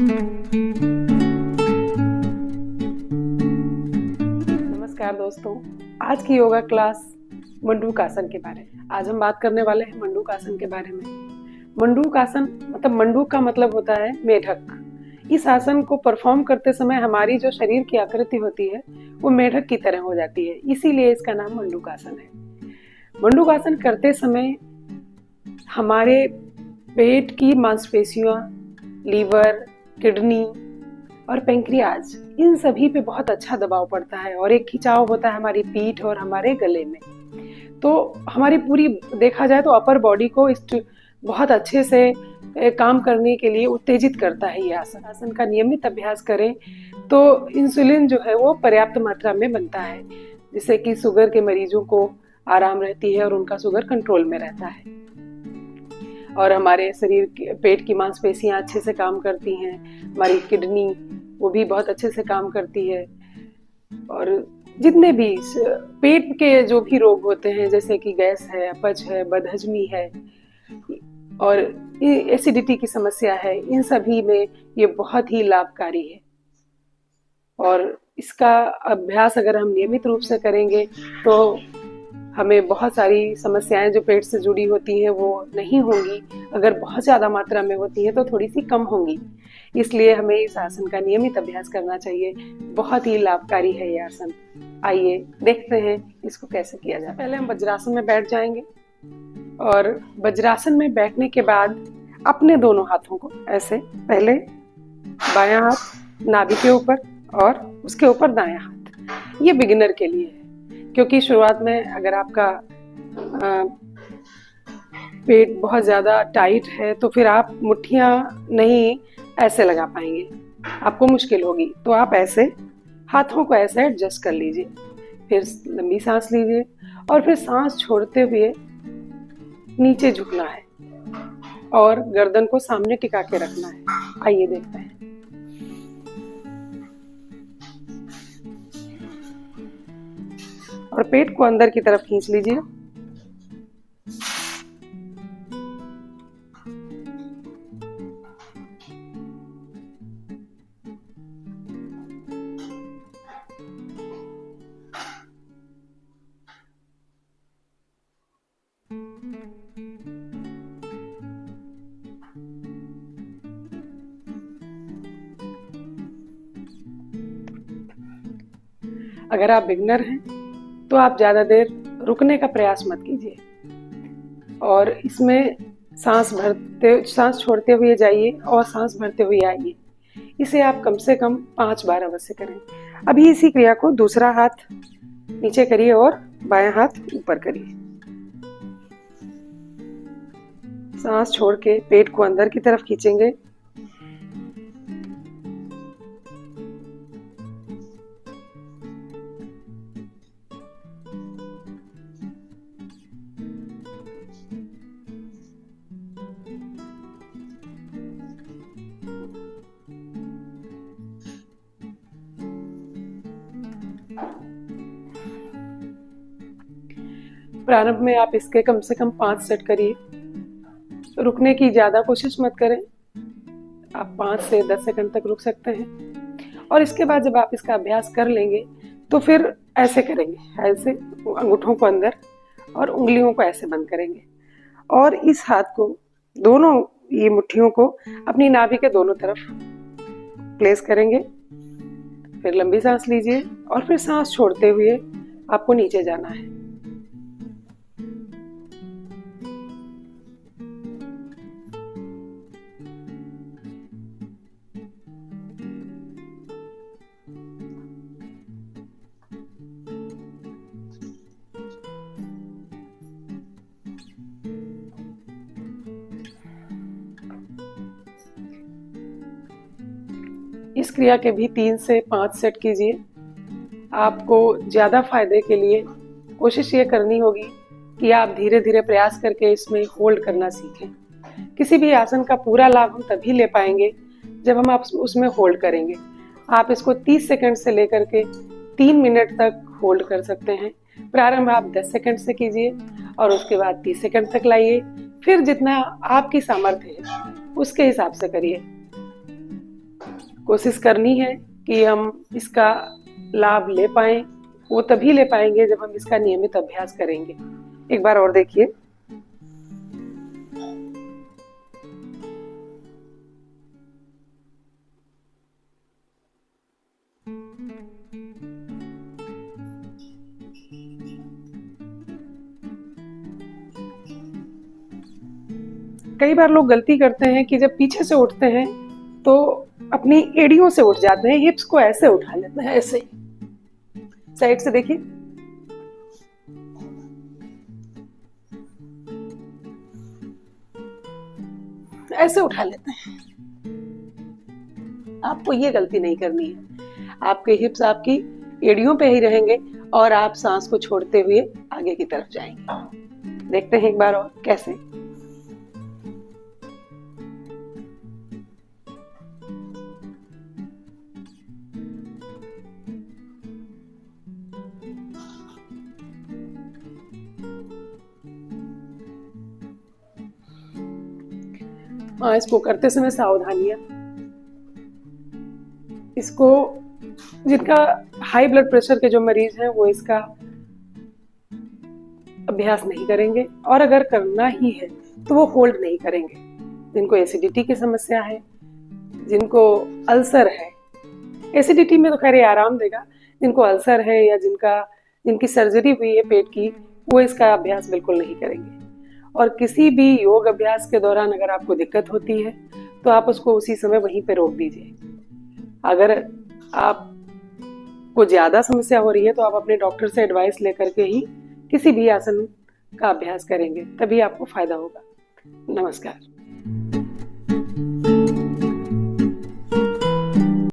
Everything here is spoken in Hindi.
नमस्कार दोस्तों, आज की योगा क्लास मंडूकासन के बारे में। आज हम बात करने वाले हैं मंडूकासन के बारे में। मंडूकासन मतलब मंडूक का मतलब होता है मेढक। इस आसन को परफॉर्म करते समय हमारी जो शरीर की आकृति होती है वो मेढक की तरह हो जाती है, इसीलिए इसका नाम मंडूकासन है। मंडूकासन करते समय हमारे पेट की मांसपेशियां, लीवर, किडनी और पेंक्रियाज, इन सभी पे बहुत अच्छा दबाव पड़ता है और एक खिंचाव होता है हमारी पीठ और हमारे गले में। तो हमारी पूरी देखा जाए तो अपर बॉडी को बहुत अच्छे से काम करने के लिए उत्तेजित करता है ये आसन। आसन का नियमित अभ्यास करें तो इंसुलिन जो है वो पर्याप्त मात्रा में बनता है, जिससे कि शुगर के मरीजों को आराम रहती है और उनका शुगर कंट्रोल में रहता है। और हमारे शरीर के पेट की मांसपेशियां अच्छे से काम करती हैं, हमारी किडनी वो भी बहुत अच्छे से काम करती है। और जितने भी पेट के जो भी रोग होते हैं, जैसे कि गैस है, अपच है, बदहजमी है और एसिडिटी की समस्या है, इन सभी में ये बहुत ही लाभकारी है। और इसका अभ्यास अगर हम नियमित रूप से करेंगे तो हमें बहुत सारी समस्याएं जो पेट से जुड़ी होती हैं वो नहीं होंगी। अगर बहुत ज़्यादा मात्रा में होती हैं तो थोड़ी सी कम होंगी। इसलिए हमें इस आसन का नियमित अभ्यास करना चाहिए। बहुत ही लाभकारी है ये आसन। आइए देखते हैं इसको कैसे किया जाए। पहले हम वज्रासन में बैठ जाएंगे और वज्रासन में बैठने के बाद अपने दोनों हाथों को ऐसे, पहले बायां हाथ नाभि के ऊपर और उसके ऊपर दायां हाथ। ये बिगिनर के लिए है, क्योंकि शुरुआत में अगर आपका पेट बहुत ज़्यादा टाइट है तो फिर आप मुट्ठियाँ नहीं ऐसे लगा पाएंगे, आपको मुश्किल होगी। तो आप ऐसे हाथों को ऐसे एडजस्ट कर लीजिए, फिर लंबी सांस लीजिए और फिर सांस छोड़ते हुए नीचे झुकना है और गर्दन को सामने टिका के रखना है। आइए देखते हैं। और पेट को अंदर की तरफ खींच लीजिए। अगर आप बिगनर हैं तो आप ज़्यादा देर रुकने का प्रयास मत कीजिए और इसमें सांस छोड़ते हुए जाइए और सांस भरते हुए आइए। इसे आप कम से कम 5 बार अवश्य करें। अभी इसी क्रिया को दूसरा हाथ नीचे करिए और बायां हाथ ऊपर करिए। सांस छोड़ के पेट को अंदर की तरफ खींचेंगे। प्रारंभ में आप इसके कम से कम 5 सेट करिए। रुकने की ज़्यादा कोशिश मत करें, आप 5 से 10 सेकंड तक रुक सकते हैं। और इसके बाद जब आप इसका अभ्यास कर लेंगे तो फिर ऐसे करेंगे, ऐसे अंगूठों को अंदर और उंगलियों को ऐसे बंद करेंगे और इस हाथ को, दोनों ये मुट्ठियों को अपनी नाभि के दोनों तरफ प्लेस करेंगे। फिर लंबी सांस लीजिए और फिर सांस छोड़ते हुए आपको नीचे जाना है। इस क्रिया के भी 3 से 5 सेट कीजिए। आपको ज़्यादा फायदे के लिए कोशिश ये करनी होगी कि आप धीरे धीरे प्रयास करके इसमें होल्ड करना सीखें। किसी भी आसन का पूरा लाभ हम तभी ले पाएंगे जब हम आप उसमें होल्ड करेंगे। आप इसको 30 सेकंड से लेकर के 3 मिनट तक होल्ड कर सकते हैं। प्रारंभ आप 10 सेकंड से कीजिए और उसके बाद 30 सेकंड तक लाइए। फिर जितना आपकी सामर्थ्य है उसके हिसाब से करिए। कोशिश करनी है कि हम इसका लाभ ले पाएं। वो तभी ले पाएंगे जब हम इसका नियमित अभ्यास करेंगे। एक बार और देखिए। कई बार लोग गलती करते हैं कि जब पीछे से उठते हैं तो अपनी एड़ियों से उठ जाते हैं, हिप्स को ऐसे उठा लेते हैं, ऐसे ही। साइड से देखिए। ऐसे उठा लेते हैं। आपको ये गलती नहीं करनी है। आपके हिप्स आपकी एड़ियों पे ही रहेंगे और आप सांस को छोड़ते हुए आगे की तरफ जाएंगे। देखते हैं एक बार और कैसे। इसको करते समय सावधानियां। इसको जिनका हाई ब्लड प्रेशर के जो मरीज हैं वो इसका अभ्यास नहीं करेंगे, और अगर करना ही है तो वो होल्ड नहीं करेंगे। जिनको एसिडिटी की समस्या है, जिनको अल्सर है, एसिडिटी में तो खैर ये आराम देगा। जिनको अल्सर है या जिनकी सर्जरी हुई है पेट की, वो इसका अभ्यास बिल्कुल नहीं करेंगे। और किसी भी योग अभ्यास के दौरान अगर आपको दिक्कत होती है तो आप उसको उसी समय वहीं पे रोक दीजिए। अगर आपको ज्यादा समस्या हो रही है तो आप अपने डॉक्टर से एडवाइस लेकर के ही किसी भी आसन का अभ्यास करेंगे, तभी आपको फायदा होगा। नमस्कार।